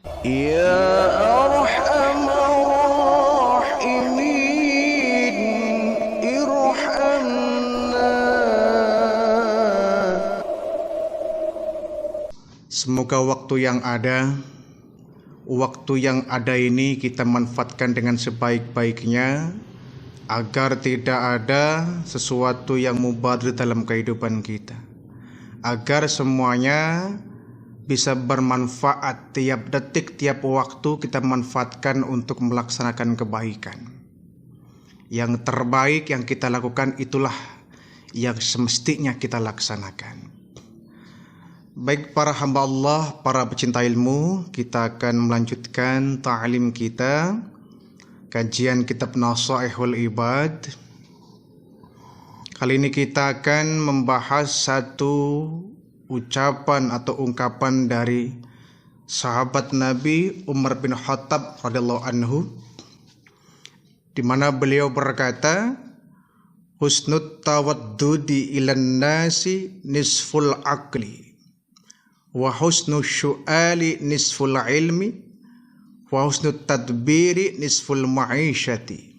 Ya Arhamar Rahimin, irhamna. Semoga waktu yang ada ini kita manfaatkan dengan sebaik-baiknya, agar tidak ada sesuatu yang mubazir dalam kehidupan kita, agar semuanya bisa bermanfaat. Tiap detik, tiap waktu kita manfaatkan untuk melaksanakan kebaikan. Yang terbaik yang kita lakukan itulah yang semestinya kita laksanakan. Baik para hamba Allah, para pecinta ilmu, kita akan melanjutkan ta'lim kita, kajian kitab Nasaihul Ibad. Kali ini kita akan membahas satu ucapan atau ungkapan dari sahabat Nabi Umar bin Khattab radhiyallahu anhu, di mana beliau berkata, husnut tawaddudi ilan nasi nisful aqli, wa husnu syu'ali nisful ilmi, wa husnu tadbiri nisful ma'isyati.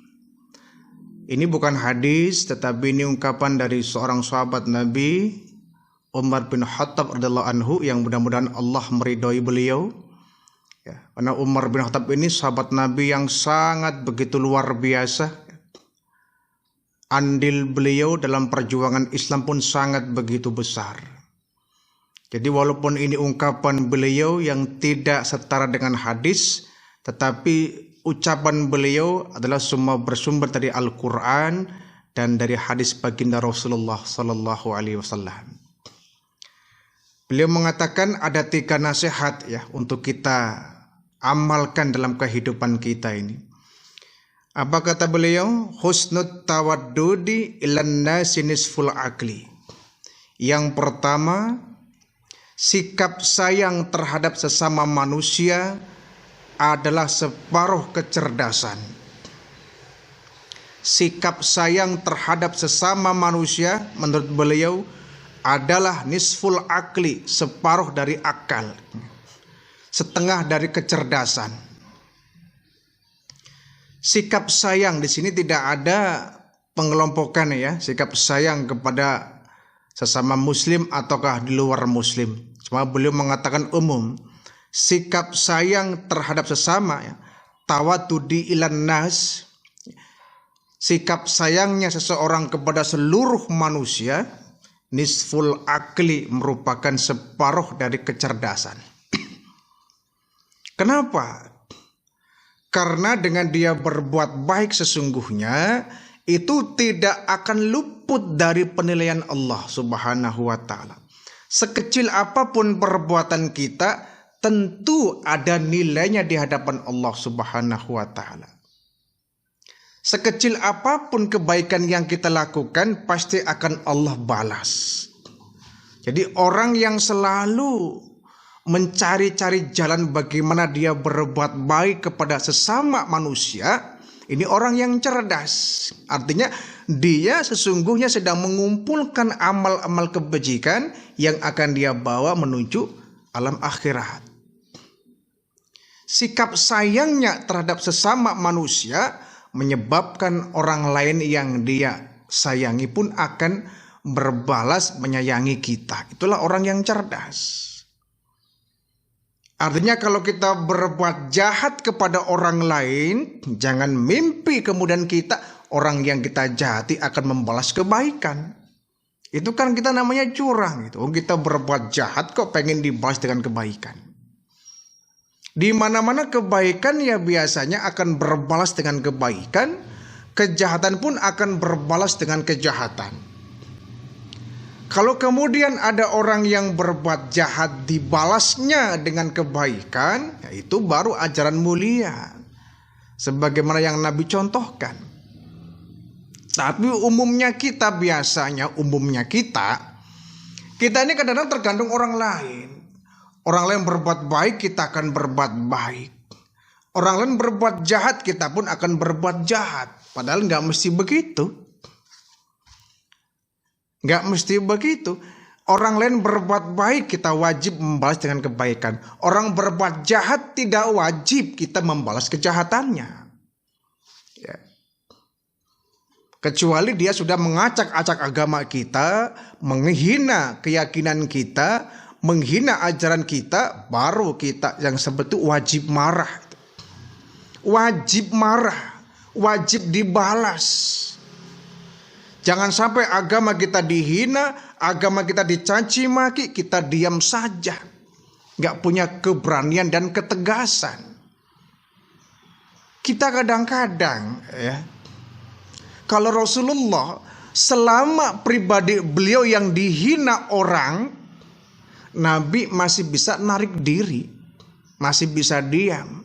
Ini bukan hadis, tetapi ini ungkapan dari seorang sahabat Nabi Umar bin Khattab radhiyallahu anhu, yang mudah-mudahan Allah meridhoi beliau. Ya, karena Umar bin Khattab ini sahabat Nabi yang sangat begitu luar biasa. Andil beliau dalam perjuangan Islam pun sangat begitu besar. Jadi walaupun ini ungkapan beliau yang tidak setara dengan hadis, tetapi ucapan beliau adalah semua bersumber dari Al-Quran dan dari hadis baginda Rasulullah Sallallahu Alaihi Wasallam. Beliau mengatakan ada 3 nasihat ya untuk kita amalkan dalam kehidupan kita ini. Apa kata beliau? Husnut tawaddudi ilan nasi nisful aqli. Yang pertama, sikap sayang terhadap sesama manusia adalah separuh kecerdasan. Sikap sayang terhadap sesama manusia menurut beliau adalah nisful akli, separuh dari akal, setengah dari kecerdasan. Sikap sayang di sini tidak ada pengelompokan ya, sikap sayang kepada sesama muslim ataukah di luar muslim. Cuma beliau mengatakan umum, sikap sayang terhadap sesama ya, tawadudi ilan nas, sikap sayangnya seseorang kepada seluruh manusia, nisful akli, merupakan separuh dari kecerdasan. Kenapa? Karena dengan dia berbuat baik sesungguhnya itu tidak akan luput dari penilaian Allah Subhanahu wa ta'ala. Sekecil apapun perbuatan kita, tentu ada nilainya di hadapan Allah Subhanahu wa ta'ala. Sekecil apapun kebaikan yang kita lakukan, pasti akan Allah balas. Jadi orang yang selalu mencari-cari jalan bagaimana dia berbuat baik kepada sesama manusia, ini orang yang cerdas. Artinya dia sesungguhnya sedang mengumpulkan amal-amal kebajikan yang akan dia bawa menuju alam akhirat. Sikap sayangnya terhadap sesama manusia menyebabkan orang lain yang dia sayangi pun akan berbalas menyayangi kita. Itulah orang yang cerdas. Artinya kalau kita berbuat jahat kepada orang lain, jangan mimpi kemudian orang yang kita jahati akan membalas kebaikan. Itu kan kita namanya curang gitu. Kita berbuat jahat kok pengen dibalas dengan kebaikan. Di mana-mana kebaikan ya biasanya akan berbalas dengan kebaikan, kejahatan pun akan berbalas dengan kejahatan. Kalau kemudian ada orang yang berbuat jahat dibalasnya dengan kebaikan, ya itu baru ajaran mulia, sebagaimana yang Nabi contohkan. Tapi umumnya kita ini kadang-kadang tergantung orang lain. Orang lain berbuat baik, kita akan berbuat baik. Orang lain berbuat jahat, kita pun akan berbuat jahat. Padahal nggak mesti begitu. Nggak mesti begitu. Orang lain berbuat baik, kita wajib membalas dengan kebaikan. Orang berbuat jahat tidak wajib kita membalas kejahatannya. Ya. Kecuali dia sudah mengacak-acak agama kita, menghina keyakinan kita, menghina ajaran kita, baru kita yang sebetulnya wajib marah. Wajib marah, wajib dibalas. Jangan sampai agama kita dihina, agama kita dicaci maki, kita diam saja. Gak punya keberanian dan ketegasan. Kita kadang-kadang ya, kalau Rasulullah selama pribadi beliau yang dihina orang, Nabi masih bisa narik diri, masih bisa diam.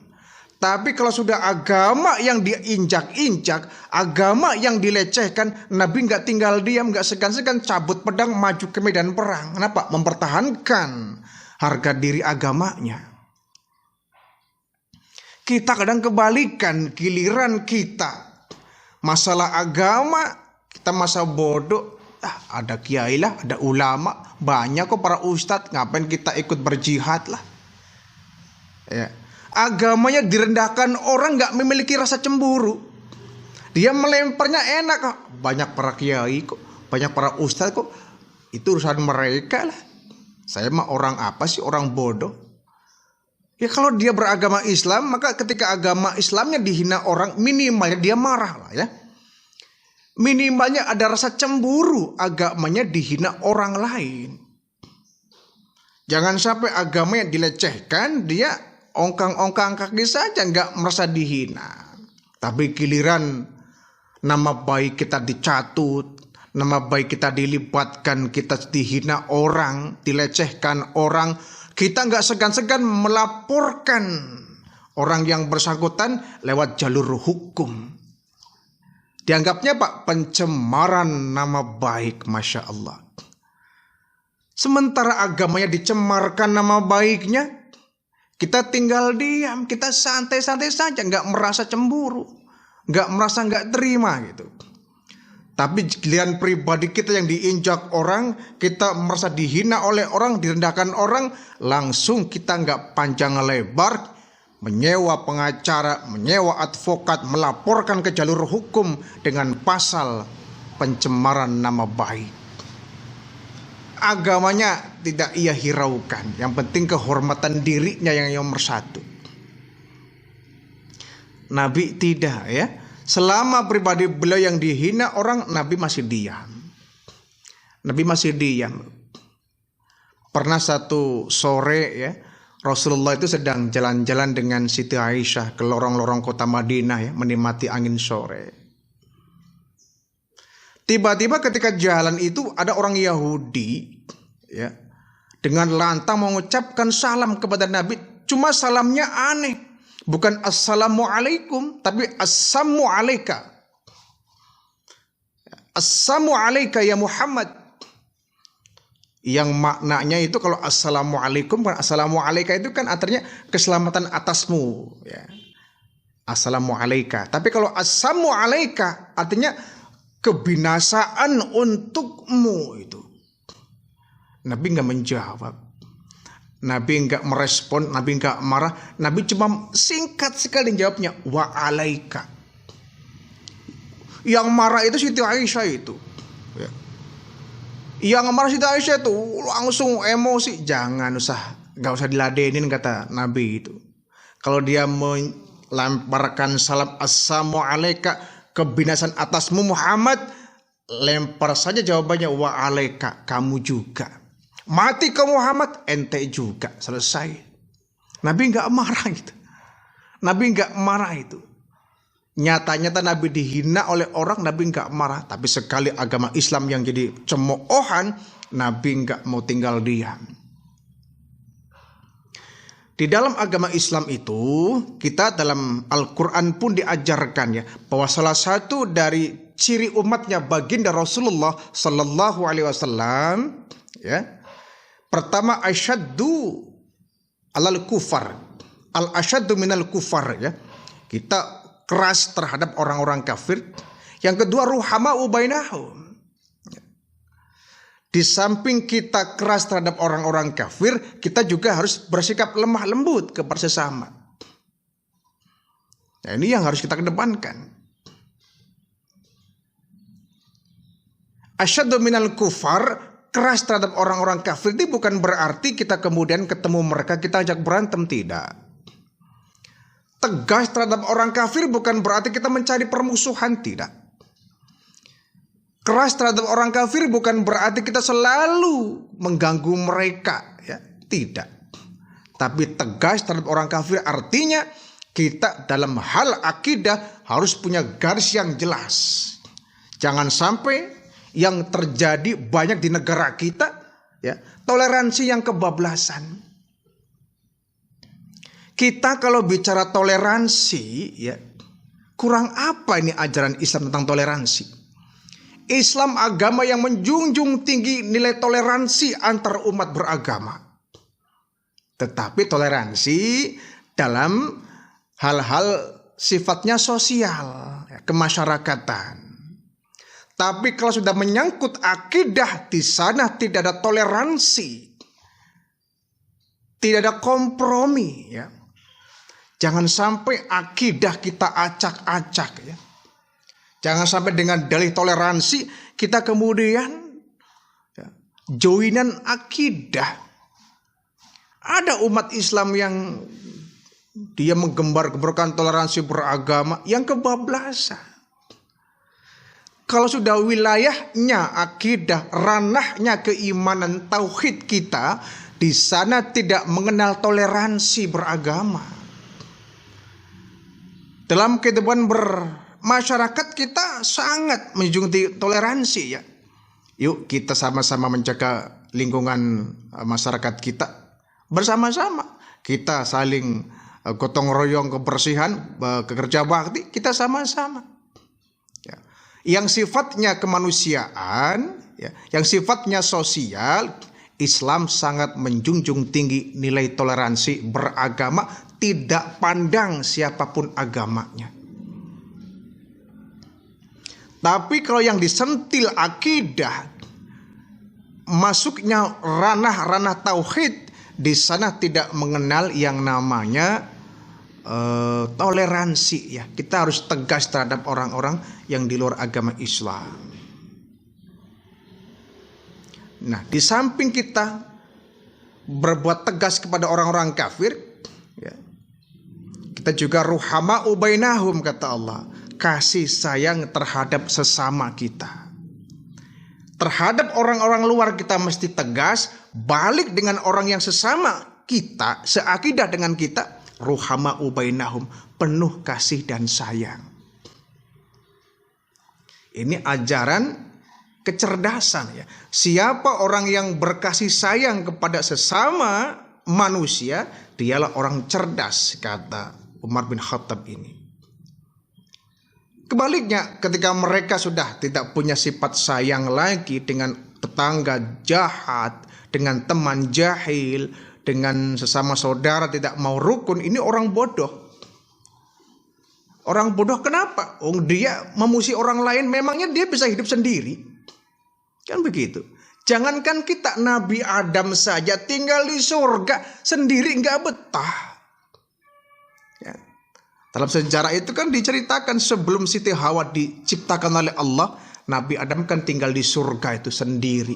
Tapi kalau sudah agama yang diinjak-injak, agama yang dilecehkan, Nabi nggak tinggal diam, nggak segan-segan cabut pedang maju ke medan perang. Kenapa? Mempertahankan harga diri agamanya. Kita kadang kebalikan, giliran kita masalah agama, kita masa bodoh. Ada kiai lah, ada ulama, banyak kok para ustadz, ngapain kita ikut berjihad lah. Ya. Agamanya direndahkan, orang gak memiliki rasa cemburu. Dia melemparnya enak kok. Banyak para kiai kok, banyak para ustadz kok. Itu urusan mereka lah. Saya mah orang apa sih, orang bodoh. Ya kalau dia beragama Islam, maka ketika agama Islamnya dihina orang, minimalnya dia marah lah ya. Minimalnya ada rasa cemburu, agamanya dihina orang lain. Jangan sampai agamanya dilecehkan, dia ongkang-ongkang kaki saja, nggak merasa dihina. Tapi giliran nama baik kita dicatut, nama baik kita dilibatkan, kita dihina orang, dilecehkan orang, kita nggak segan-segan melaporkan orang yang bersangkutan lewat jalur hukum. Dianggapnya Pak pencemaran nama baik, Masya Allah. Sementara agamanya dicemarkan nama baiknya, kita tinggal diam, kita santai-santai saja, nggak merasa cemburu, nggak merasa nggak terima gitu. Tapi giliran pribadi kita yang diinjak orang, kita merasa dihina oleh orang, direndahkan orang, langsung kita nggak panjang lebar, menyewa pengacara, menyewa advokat, melaporkan ke jalur hukum dengan pasal pencemaran nama baik. Agamanya tidak ia hiraukan, yang penting kehormatan dirinya yang nomor satu. Nabi tidak ya. Selama pribadi beliau yang dihina orang, Nabi masih diam. Nabi masih diam. Pernah satu sore ya, Rasulullah itu sedang jalan-jalan dengan Siti Aisyah ke lorong-lorong kota Madinah ya, menikmati angin sore. Tiba-tiba ketika jalan itu ada orang Yahudi ya, dengan lantang mengucapkan salam kepada Nabi. Cuma salamnya aneh, bukan assalamualaikum, tapi assamu alaika. Assamu alaika ya Muhammad. Yang maknanya itu kalau assalamualaikum, assalamualaikum itu kan artinya keselamatan atasmu ya. Assalamualaikum. Tapi kalau assamu alaika artinya kebinasaan untukmu itu. Nabi nggak menjawab, Nabi nggak merespon, Nabi nggak marah, Nabi cuma singkat sekali jawabnya, wa alaika. Yang marah itu Siti Aisyah itu. Ya. Yang marah Siti Aisyah itu langsung emosi, nggak usah diladenin kata Nabi itu. Kalau dia melemparkan salam assalamu alaika, kebinasan atasmu Muhammad, lempar saja jawabannya wa alaika, kamu juga. Mati ke Muhammad, ente juga, selesai. Nabi nggak marah itu. Nabi nggak marah itu. Nyata-nyata Nabi dihina oleh orang, Nabi nggak marah. Tapi sekali agama Islam yang jadi cemoohan, Nabi nggak mau tinggal diam. Di dalam agama Islam itu, kita dalam Al-Quran pun diajarkan ya, bahwa salah satu dari ciri umatnya baginda Rasulullah Sallallahu Alaihi Wasallam, ya, pertama asyaddu alal kufar, al asyaddu minal kufar ya, kita keras terhadap orang-orang kafir. Yang kedua ruhama'u bainahum. Di samping kita keras terhadap orang-orang kafir, kita juga harus bersikap lemah lembut kepada sesama. Nah, ini yang harus kita kedepankan. Asyaddu minal kufar, keras terhadap orang-orang kafir itu bukan berarti kita kemudian ketemu mereka kita ajak berantem, tidak. Tegas terhadap orang kafir bukan berarti kita mencari permusuhan, tidak. Keras terhadap orang kafir bukan berarti kita selalu mengganggu mereka, ya, tidak. Tapi tegas terhadap orang kafir artinya kita dalam hal akidah harus punya garis yang jelas. Jangan sampai yang terjadi banyak di negara kita, ya, toleransi yang kebablasan. Kita kalau bicara toleransi, ya, kurang apa ini ajaran Islam tentang toleransi? Islam agama yang menjunjung tinggi nilai toleransi antar umat beragama. Tetapi toleransi dalam hal-hal sifatnya sosial, ya, kemasyarakatan. Tapi kalau sudah menyangkut akidah, di sana tidak ada toleransi, tidak ada kompromi, ya. Jangan sampai akidah kita acak-acak, ya. Jangan sampai dengan dalih toleransi kita kemudian, ya, joinan akidah. Ada umat Islam yang dia menggembar-gemborkan toleransi beragama yang kebablasan. Kalau sudah wilayahnya akidah, ranahnya keimanan, tauhid kita, di sana tidak mengenal toleransi beragama. Dalam kehidupan bermasyarakat kita sangat menjunjung toleransi, ya. Yuk kita sama-sama menjaga lingkungan masyarakat kita bersama-sama. Kita saling gotong royong kebersihan, kerja bakti, kita sama-sama. Ya. Yang sifatnya kemanusiaan, ya, yang sifatnya sosial, Islam sangat menjunjung tinggi nilai toleransi beragama, tidak pandang siapapun agamanya. Tapi kalau yang disentil akidah, masuknya ranah-ranah tauhid, di sana tidak mengenal yang namanya toleransi, ya. Kita harus tegas terhadap orang-orang yang di luar agama Islam. Nah, di samping kita berbuat tegas kepada orang-orang kafir, ya, kita juga ruhama'u bainahum, kata Allah, kasih sayang terhadap sesama kita. Terhadap orang-orang luar kita mesti tegas, balik dengan orang yang sesama kita, seakidah dengan kita, ruhama'u bainahum, penuh kasih dan sayang. Ini ajaran kecerdasan, ya. Siapa orang yang berkasih sayang kepada sesama manusia, dialah orang cerdas, kata Umar bin Khattab ini. Kebaliknya, ketika mereka sudah tidak punya sifat sayang lagi dengan tetangga jahat, dengan teman jahil, dengan sesama saudara tidak mau rukun, ini orang bodoh. Orang bodoh kenapa? Oh, dia memuji orang lain, memangnya dia bisa hidup sendiri? Kan begitu. Jangankan kita, Nabi Adam saja tinggal di surga sendiri nggak betah. Ya. Dalam sejarah itu kan diceritakan sebelum Siti Hawa diciptakan oleh Allah, Nabi Adam kan tinggal di surga itu sendiri.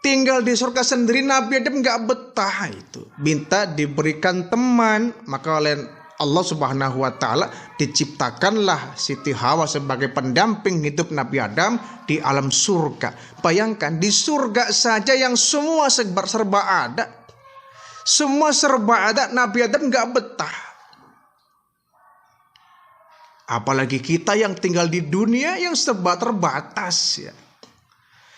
Tinggal di surga sendiri, Nabi Adam nggak betah itu. Minta diberikan teman, maka oleh Allah Subhanahu wa Ta'ala diciptakanlah Siti Hawa sebagai pendamping hidup Nabi Adam di alam surga. Bayangkan, di surga saja yang semua serba ada, semua serba ada, Nabi Adam nggak betah. Apalagi kita yang tinggal di dunia yang serba terbatas, ya.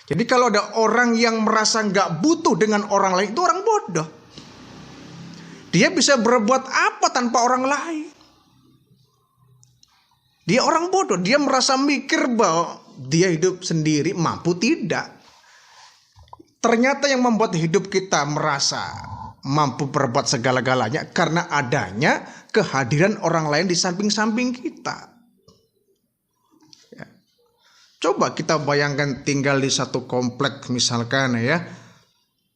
Jadi kalau ada orang yang merasa nggak butuh dengan orang lain, itu orang bodoh. Dia bisa berbuat apa tanpa orang lain? Dia orang bodoh. Dia merasa mikir bahwa dia hidup sendiri, mampu tidak. Ternyata yang membuat hidup kita merasa mampu berbuat segala-galanya karena adanya kehadiran orang lain di samping-samping kita. Ya. Coba kita bayangkan tinggal di satu komplek misalkan ya.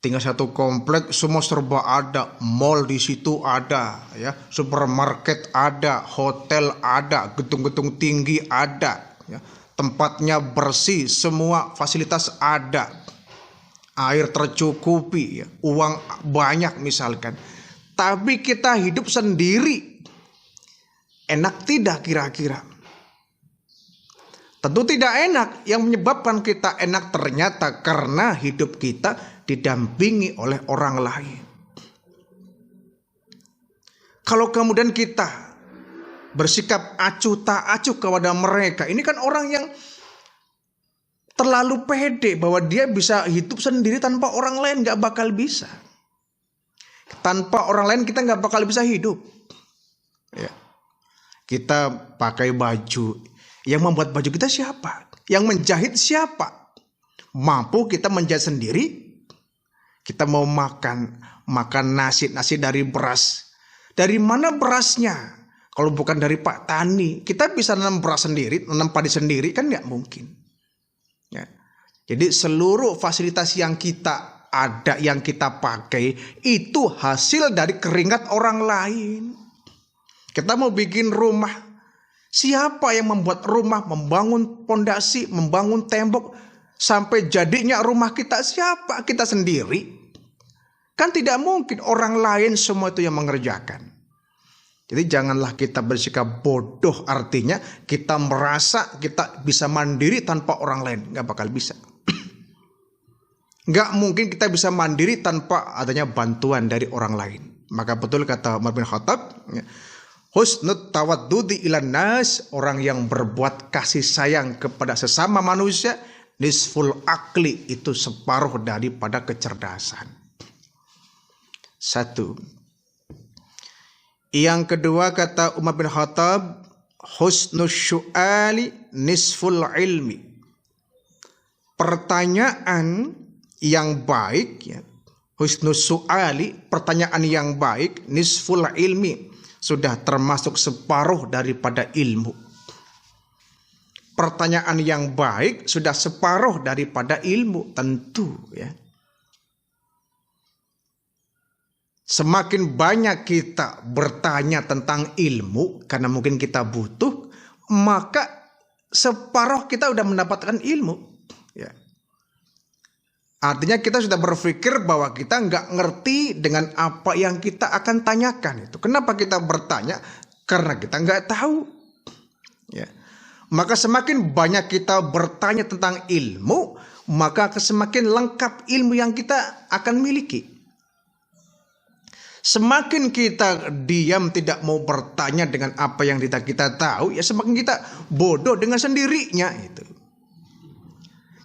Tinggal satu komplek semua serba ada, mall di situ ada, ya, supermarket ada, hotel ada, gedung-gedung tinggi ada, ya, tempatnya bersih, semua fasilitas ada, air tercukupi, ya, uang banyak misalkan. Tapi kita hidup sendiri, enak tidak kira-kira? Tentu tidak enak. Yang menyebabkan kita enak ternyata karena hidup kita didampingi oleh orang lain. Kalau kemudian kita bersikap acuh tak acuh kepada mereka, ini kan orang yang terlalu pede bahwa dia bisa hidup sendiri tanpa orang lain, gak bakal bisa. Tanpa orang lain kita gak bakal bisa hidup. Ya. Kita pakai baju, yang membuat baju kita siapa? Yang menjahit siapa? Mampu kita menjahit sendiri? Kita mau makan nasi dari beras. Dari mana berasnya? Kalau bukan dari Pak Tani, kita bisa nanam beras sendiri, nanam padi sendiri, kan nggak mungkin. Ya. Jadi seluruh fasilitas yang kita ada, yang kita pakai, itu hasil dari keringat orang lain. Kita mau bikin rumah, siapa yang membuat rumah, membangun pondasi, membangun tembok, sampai jadinya rumah kita? Siapa? Kita sendiri. Kan tidak mungkin orang lain semua itu yang mengerjakan. Jadi janganlah kita bersikap bodoh, artinya kita merasa kita bisa mandiri tanpa orang lain. Gak bakal bisa. Gak mungkin kita bisa mandiri tanpa adanya bantuan dari orang lain. Maka betul kata Umar bin Khattab, husnut tawaddudi ilan nas, orang yang berbuat kasih sayang kepada sesama manusia, nisful akli, itu separuh daripada kecerdasan. Satu. Yang kedua kata Umar bin Khattab, husnul syu'ali nisful ilmi. Pertanyaan yang baik, ya, husnul syu'ali, pertanyaan yang baik, nisful ilmi, sudah termasuk separuh daripada ilmu. Pertanyaan yang baik sudah separuh daripada ilmu, tentu ya. Semakin banyak kita bertanya tentang ilmu karena mungkin kita butuh, maka separuh kita sudah mendapatkan ilmu. Ya. Artinya kita sudah berpikir bahwa kita nggak ngerti dengan apa yang kita akan tanyakan itu. Kenapa kita bertanya? Karena kita nggak tahu. Ya. Maka semakin banyak kita bertanya tentang ilmu, maka semakin lengkap ilmu yang kita akan miliki. Semakin kita diam tidak mau bertanya dengan apa yang kita tahu, ya semakin kita bodoh dengan sendirinya itu.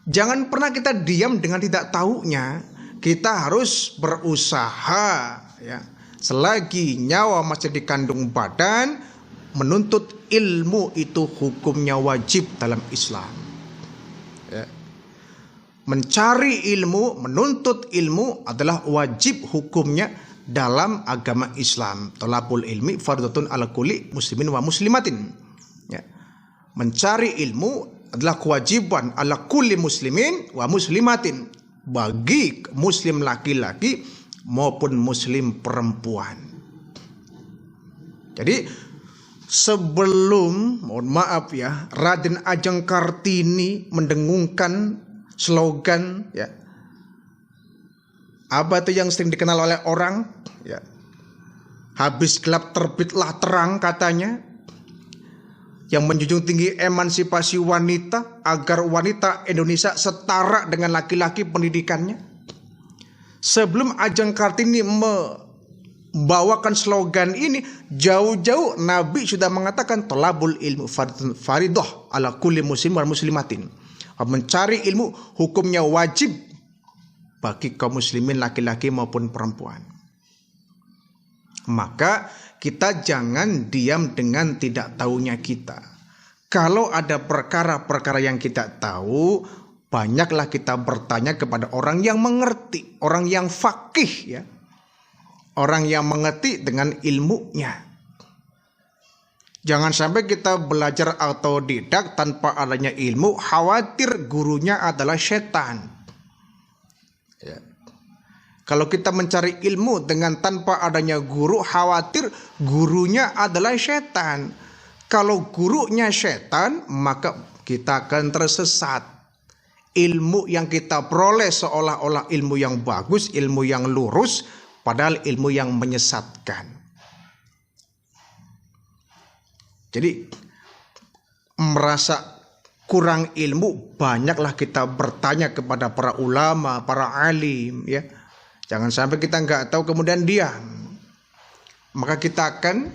Jangan pernah kita diam dengan tidak tahunya. Kita harus berusaha ya. Selagi nyawa masih dikandung badan, menuntut ilmu itu hukumnya wajib dalam Islam. Ya. Mencari ilmu, menuntut ilmu adalah wajib hukumnya dalam agama Islam. Thalabul ilmi fardhatun ala kulli muslimin wa muslimatin. Ya. Mencari ilmu adalah kewajiban ala kulli muslimin wa muslimatin, bagi muslim laki-laki maupun muslim perempuan. Jadi sebelum, mohon maaf ya, Raden Ajeng Kartini mendengungkan slogan ya, apa itu yang sering dikenal oleh orang ya, habis gelap terbitlah terang katanya, yang menjunjung tinggi emansipasi wanita agar wanita Indonesia setara dengan laki-laki pendidikannya. Sebelum Ajeng Kartini membawakan slogan ini, jauh-jauh Nabi sudah mengatakan thalabul ilmu fardhah ala kulli muslim wal muslimatin. Mencari ilmu hukumnya wajib bagi kaum muslimin laki-laki maupun perempuan. Maka kita jangan diam dengan tidak tahunya kita. Kalau ada perkara-perkara yang kita tahu, banyaklah kita bertanya kepada orang yang mengerti, orang yang faqih ya. Orang yang mengerti dengan ilmunya. Jangan sampai kita belajar autodidak tanpa adanya ilmu, khawatir gurunya adalah setan. Ya. Kalau kita mencari ilmu dengan tanpa adanya guru, khawatir gurunya adalah setan. Kalau gurunya setan, maka kita akan tersesat. Ilmu yang kita peroleh seolah-olah ilmu yang bagus, ilmu yang lurus, padahal ilmu yang menyesatkan. Jadi merasa kurang ilmu, banyaklah kita bertanya kepada para ulama, para alim, ya. Jangan sampai kita nggak tahu kemudian diam. Maka kita akan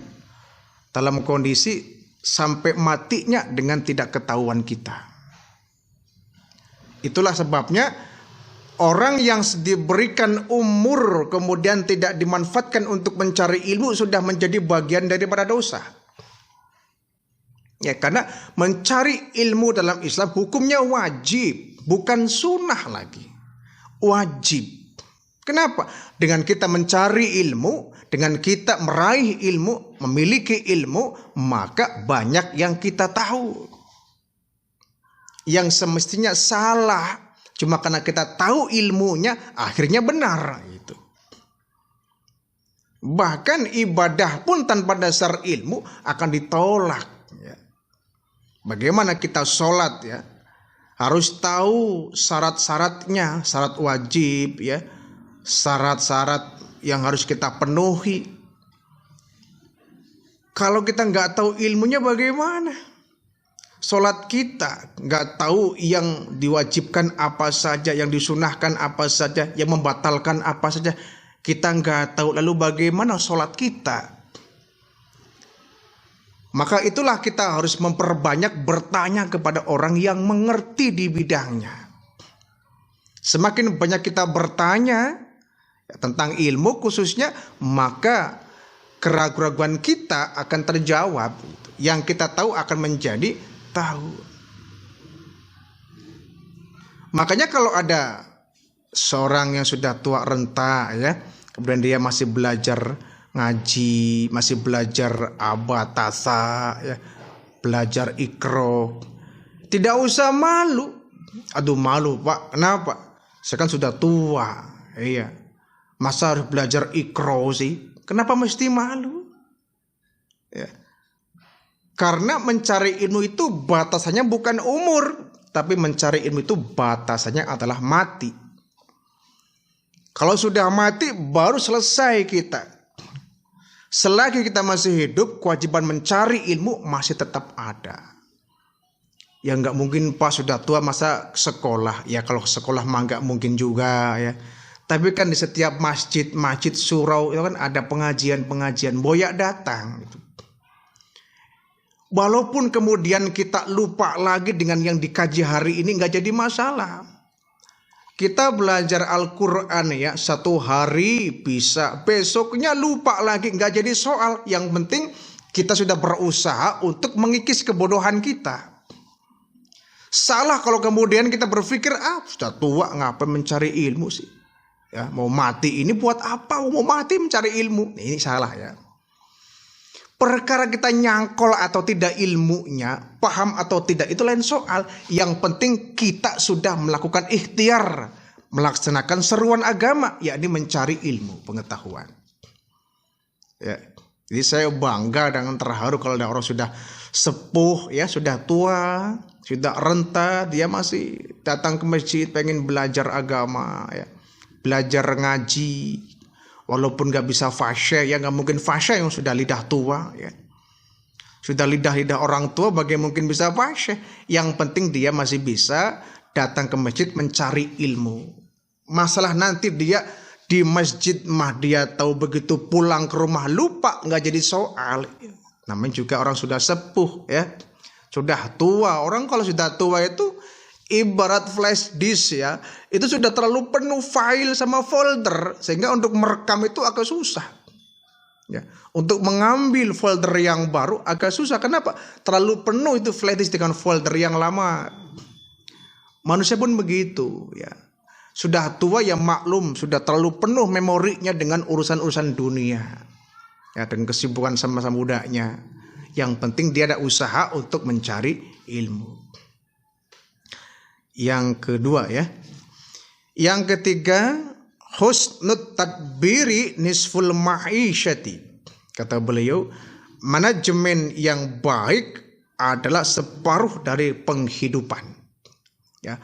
dalam kondisi sampai matinya dengan tidak ketahuan kita. Itulah sebabnya orang yang diberikan umur kemudian tidak dimanfaatkan untuk mencari ilmu sudah menjadi bagian daripada dosa. Ya, karena mencari ilmu dalam Islam hukumnya wajib, bukan sunnah lagi. Wajib. Kenapa? Dengan kita mencari ilmu, dengan kita meraih ilmu, memiliki ilmu, maka banyak yang kita tahu. Yang semestinya salah, cuma karena kita tahu ilmunya, akhirnya benar. Gitu. Bahkan ibadah pun tanpa dasar ilmu akan ditolak. Ya. Bagaimana kita sholat, ya, harus tahu syarat-syaratnya, syarat wajib, ya, syarat-syarat yang harus kita penuhi. Kalau kita nggak tahu ilmunya bagaimana? Sholat kita nggak tahu yang diwajibkan apa saja, yang disunahkan apa saja, yang membatalkan apa saja. Kita nggak tahu, lalu bagaimana sholat kita? Maka itulah kita harus memperbanyak bertanya kepada orang yang mengerti di bidangnya. Semakin banyak kita bertanya tentang ilmu khususnya, maka keraguan-keraguan kita akan terjawab. Yang kita tahu akan menjadi tahu. Makanya kalau ada seorang yang sudah tua renta, ya, kemudian dia masih belajar ngaji, masih belajar abatasa, ya, belajar ikro, tidak usah malu. Aduh malu pak, kenapa? Saya kan sudah tua, iya. Masa harus belajar ikro sih? Kenapa mesti malu? Ya. Karena mencari ilmu itu batasannya bukan umur, tapi mencari ilmu itu batasannya adalah mati. Kalau sudah mati baru selesai kita. Selagi kita masih hidup, kewajiban mencari ilmu masih tetap ada. Ya nggak mungkin pas sudah tua masa sekolah. Ya kalau sekolah mah nggak mungkin juga, ya. Tapi kan di setiap masjid surau itu kan ada pengajian, boyak datang. Walaupun kemudian kita lupa lagi dengan yang dikaji hari ini, nggak jadi masalah. Kita belajar Al-Quran, ya, satu hari bisa, besoknya lupa lagi, nggak jadi soal. Yang penting kita sudah berusaha untuk mengikis kebodohan kita. Salah kalau kemudian kita berpikir, sudah tua ngapain mencari ilmu sih? Ya, mau mati ini buat apa? Mau mati mencari ilmu. Ini salah, ya. Perkara kita nyangkol atau tidak ilmunya, paham atau tidak, itu lain soal. Yang penting kita sudah melakukan ikhtiar, melaksanakan seruan agama, yakni mencari ilmu, pengetahuan. Ya, jadi saya bangga dengan terharu kalau ada orang sudah sepuh, ya, sudah tua, sudah renta, dia masih datang ke masjid pengen belajar agama, ya, belajar ngaji. Walaupun gak bisa fasya, ya gak mungkin fasya yang sudah lidah tua, ya. Sudah lidah-lidah orang tua bagaimana mungkin bisa fasya. Yang penting dia masih bisa datang ke masjid mencari ilmu. Masalah nanti dia di masjid mah dia tahu, begitu pulang ke rumah lupa, gak jadi soal. Namanya juga orang sudah sepuh, ya, sudah tua. Orang kalau sudah tua itu ibarat flash disk, ya, itu sudah terlalu penuh file sama folder, sehingga untuk merekam itu agak susah, ya. Untuk mengambil folder yang baru agak susah. Kenapa? Terlalu penuh itu flash disk dengan folder yang lama. Manusia pun begitu, ya. Sudah tua ya maklum, sudah terlalu penuh memorinya dengan urusan-urusan dunia, ya, dan kesibukan sama-sama mudanya. Yang penting dia ada usaha untuk mencari ilmu. Yang kedua ya. Yang ketiga, husnut tadbiri nisful ma'isyati. Kata beliau, manajemen yang baik adalah separuh dari penghidupan. Ya.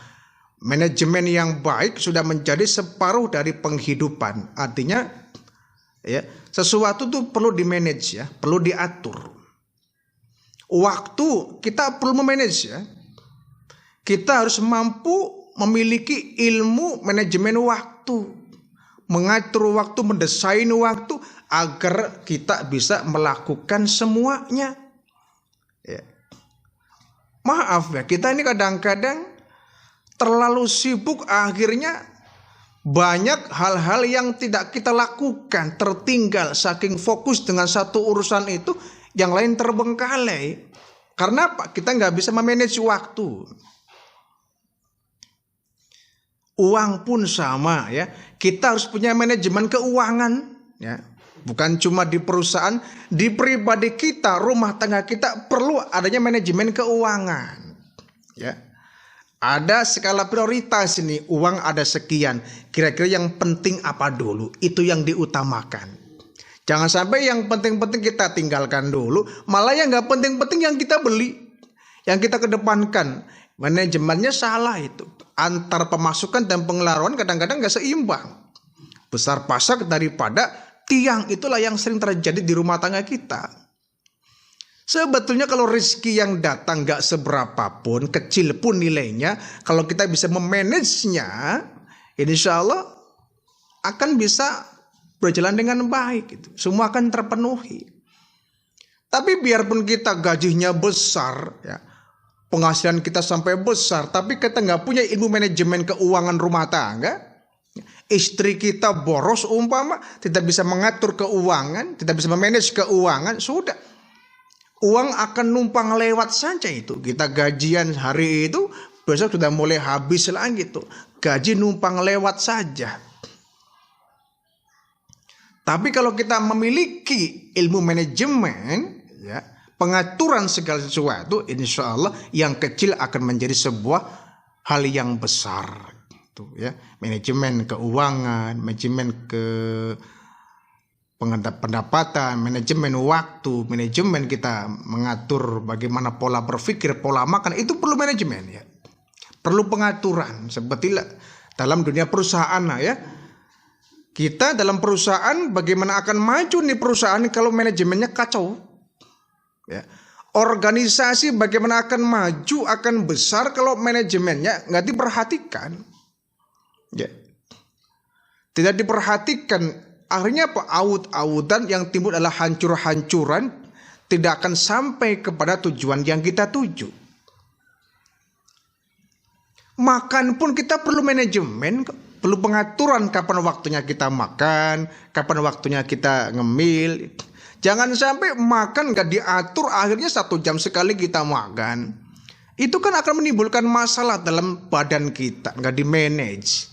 Manajemen yang baik sudah menjadi separuh dari penghidupan. Artinya ya, sesuatu itu perlu dimanage ya, perlu diatur. Waktu kita perlu memanage ya. Kita harus mampu memiliki ilmu manajemen waktu, mengatur waktu, mendesain waktu agar kita bisa melakukan semuanya. Ya. Maaf ya, kita ini kadang-kadang terlalu sibuk, akhirnya banyak hal-hal yang tidak kita lakukan, tertinggal saking fokus dengan satu urusan itu, yang lain terbengkalai. Karena apa? Kita nggak bisa memanage waktu. Uang pun sama ya. Kita harus punya manajemen keuangan ya. Bukan cuma di perusahaan, di pribadi kita, rumah tangga kita perlu adanya manajemen keuangan. Ya. Ada skala prioritas ini, uang ada sekian. Kira-kira yang penting apa dulu? Itu yang diutamakan. Jangan sampai yang penting-penting kita tinggalkan dulu, malah yang nggak penting-penting yang kita beli, yang kita kedepankan. Manajemennya salah itu. Antar pemasukan dan pengeluaran kadang-kadang nggak seimbang. Besar pasak daripada tiang, itulah yang sering terjadi di rumah tangga kita. Sebetulnya kalau rezeki yang datang nggak seberapa pun, kecil pun nilainya, kalau kita bisa memanagenya, insya Allah akan bisa berjalan dengan baik. Gitu. Semua akan terpenuhi. Tapi biarpun kita gajinya besar, ya, penghasilan kita sampai besar, tapi kita nggak punya ilmu manajemen keuangan rumah tangga, istri kita boros umpama, tidak bisa mengatur keuangan, tidak bisa memanage keuangan, sudah. Uang akan numpang lewat saja itu. Kita gajian hari itu, besok sudah mulai habis lagi itu. Gaji numpang lewat saja. Tapi kalau kita memiliki ilmu manajemen, ya, pengaturan segala sesuatu, insya Allah yang kecil akan menjadi sebuah hal yang besar. Tuh, ya. Manajemen keuangan, manajemen pendapatan, manajemen waktu, manajemen kita mengatur bagaimana pola berpikir, pola makan, itu perlu manajemen ya. Perlu pengaturan. Seperti dalam dunia perusahaan ya. Kita dalam perusahaan bagaimana akan maju nih perusahaan kalau manajemennya kacau. Ya. Organisasi bagaimana akan maju, akan besar kalau manajemennya nggak diperhatikan. Ya. Tidak diperhatikan. Akhirnya apa? Aud-audan yang timbul adalah hancur-hancuran, tidak akan sampai kepada tujuan yang kita tuju. Makan pun kita perlu manajemen, perlu pengaturan kapan waktunya kita makan, kapan waktunya kita ngemil. Jangan sampai makan gak diatur, akhirnya 1 jam sekali kita makan. Itu kan akan menimbulkan masalah dalam badan kita, gak di-manage.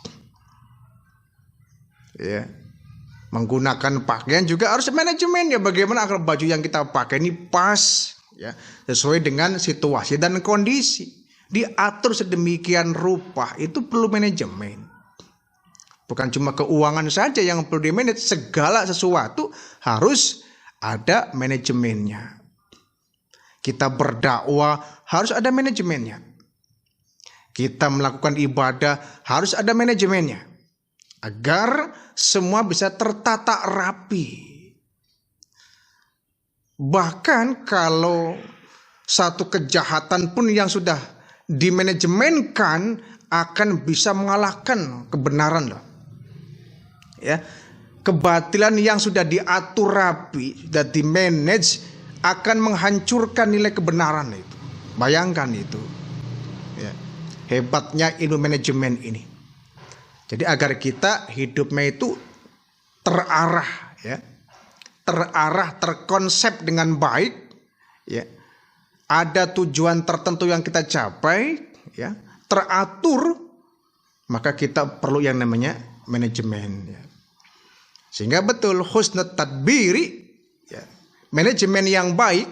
Ya. Menggunakan pakaian juga harus manajemen ya, bagaimana agar baju yang kita pakai ini pas ya, sesuai dengan situasi dan kondisi. Diatur sedemikian rupa, itu perlu manajemen. Bukan cuma keuangan saja yang perlu di-manage, segala sesuatu harus ada manajemennya. Kita berdakwah harus ada manajemennya. Kita melakukan ibadah harus ada manajemennya. Agar semua bisa tertata rapi. Bahkan kalau satu kejahatan pun yang sudah dimanajemenkan akan bisa mengalahkan kebenaran loh. Ya, kebatilan yang sudah diatur rapi, sudah dimanage akan menghancurkan nilai kebenaran itu. Bayangkan itu. Ya, hebatnya ilmu manajemen ini. Jadi agar kita hidupnya itu terarah, ya, terarah, terkonsep dengan baik, ya, ada tujuan tertentu yang kita capai, ya, teratur, maka kita perlu yang namanya manajemen. Ya. Sehingga betul husnul tadbiri, ya, manajemen yang baik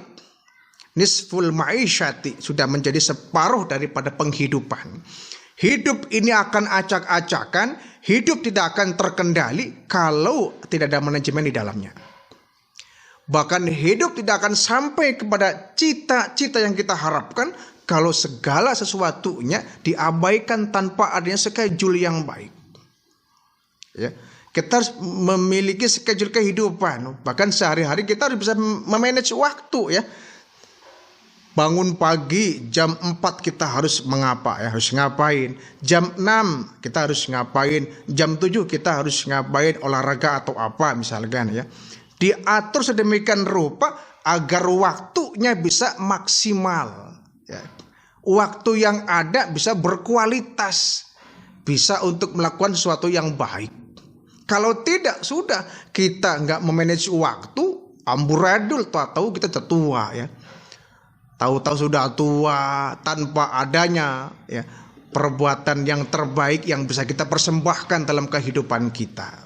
nisful ma'isyati, sudah menjadi separuh daripada penghidupan. Hidup ini akan acak-acakan, hidup tidak akan terkendali kalau tidak ada manajemen di dalamnya. Bahkan hidup tidak akan sampai kepada cita-cita yang kita harapkan kalau segala sesuatunya diabaikan tanpa adanya schedule yang baik. Ya, kita harus memiliki schedule kehidupan. Bahkan sehari-hari kita harus bisa memanage waktu ya. Bangun pagi jam 4 kita harus mengapa ya, harus ngapain. Jam 6 kita harus ngapain. Jam 7 kita harus ngapain, olahraga atau apa misalkan ya. Diatur sedemikian rupa agar waktunya bisa maksimal ya. Waktu yang ada bisa berkualitas, bisa untuk melakukan sesuatu yang baik. Kalau tidak, sudah kita nggak memanage waktu, amburadul, tahu kita tua ya. Tahu-tahu sudah tua tanpa adanya ya perbuatan yang terbaik yang bisa kita persembahkan dalam kehidupan kita.